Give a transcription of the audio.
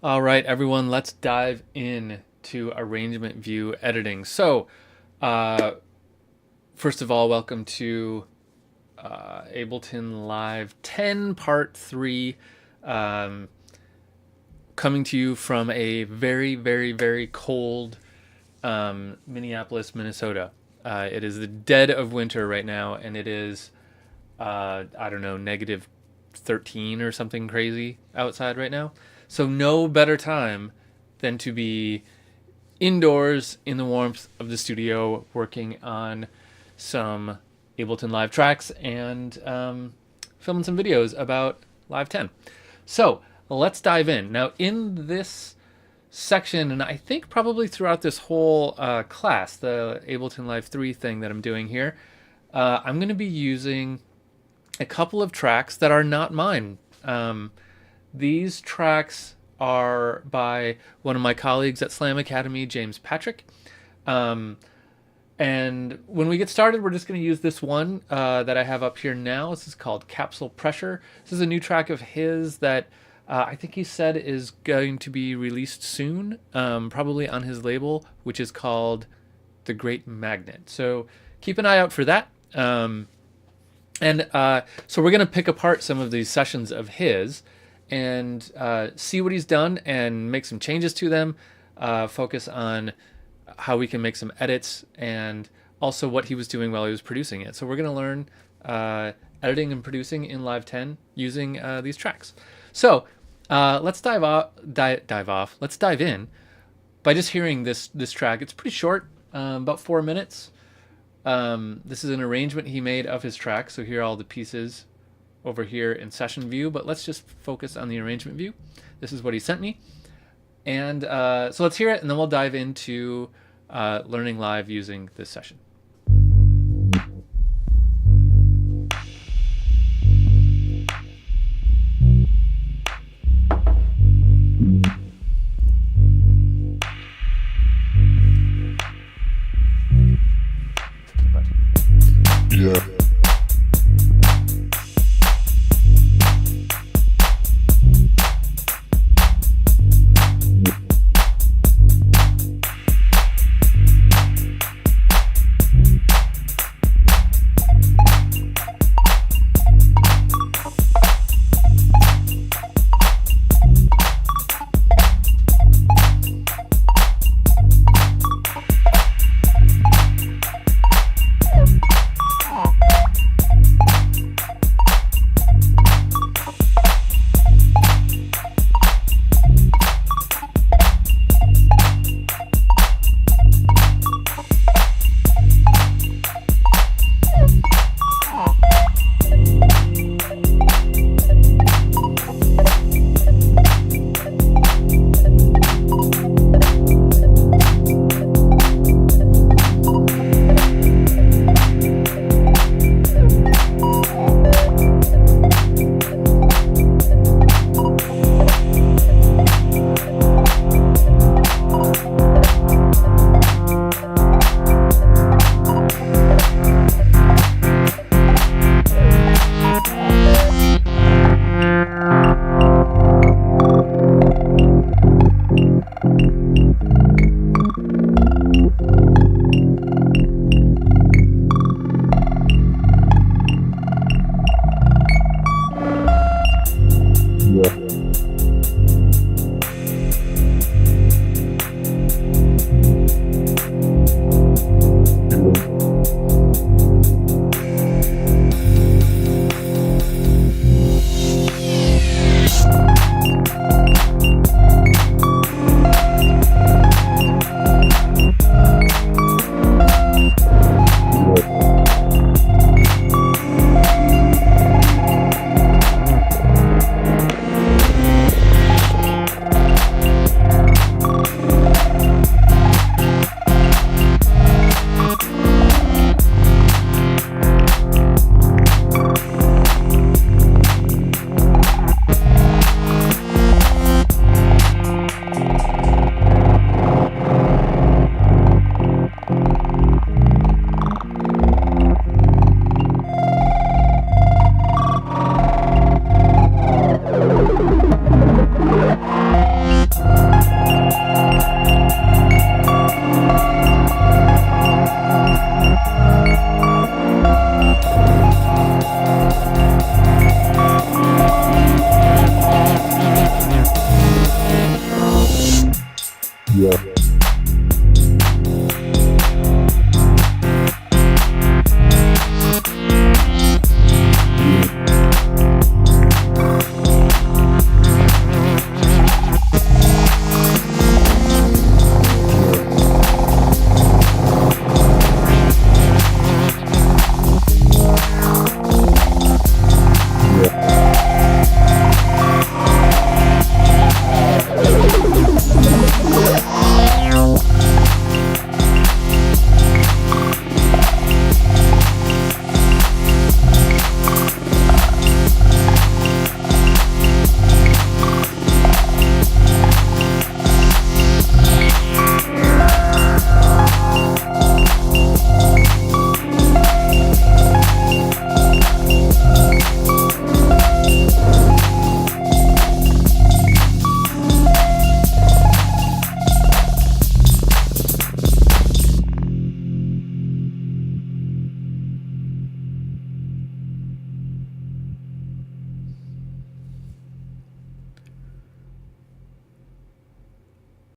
All right, everyone, let's dive in to arrangement view editing. Uh, first of all, welcome to Ableton Live 10 Part 3, um, coming to you from a very, very, very cold Minneapolis, Minnesota. It is the dead of winter right now, and it is, I don't know, negative 13 or something crazy outside right now. So no better time than to be indoors in the warmth of the studio working on some Ableton Live tracks and filming some videos about Live 10. So let's dive in. Now in this section, and I think probably throughout this whole class, the Ableton Live 3 thing that I'm doing here, I'm going to be using a couple of tracks that are not mine. These tracks are by one of my colleagues at Slam Academy, James Patrick. And when we get started, we're just going to use this one that I have up here now. This is called Capsule Pressure. This is a new track of his that I think he said is going to be released soon, probably on his label, which is called The Great Magnet. So keep an eye out for that. So we're going to pick apart some of these sessions of his and see what he's done and make some changes to them, focus on how we can make some edits, and also what he was doing while he was producing it. So we're going to learn editing and producing in Live 10 using these tracks. So let's dive off. Let's dive in by just hearing this track. It's pretty short, about 4 minutes. This is an arrangement he made of his track, so here are all the pieces over here in session view, but let's just focus on the arrangement view. This is what he sent me. And so let's hear it, and then we'll dive into learning live using this session. Yeah. Yeah.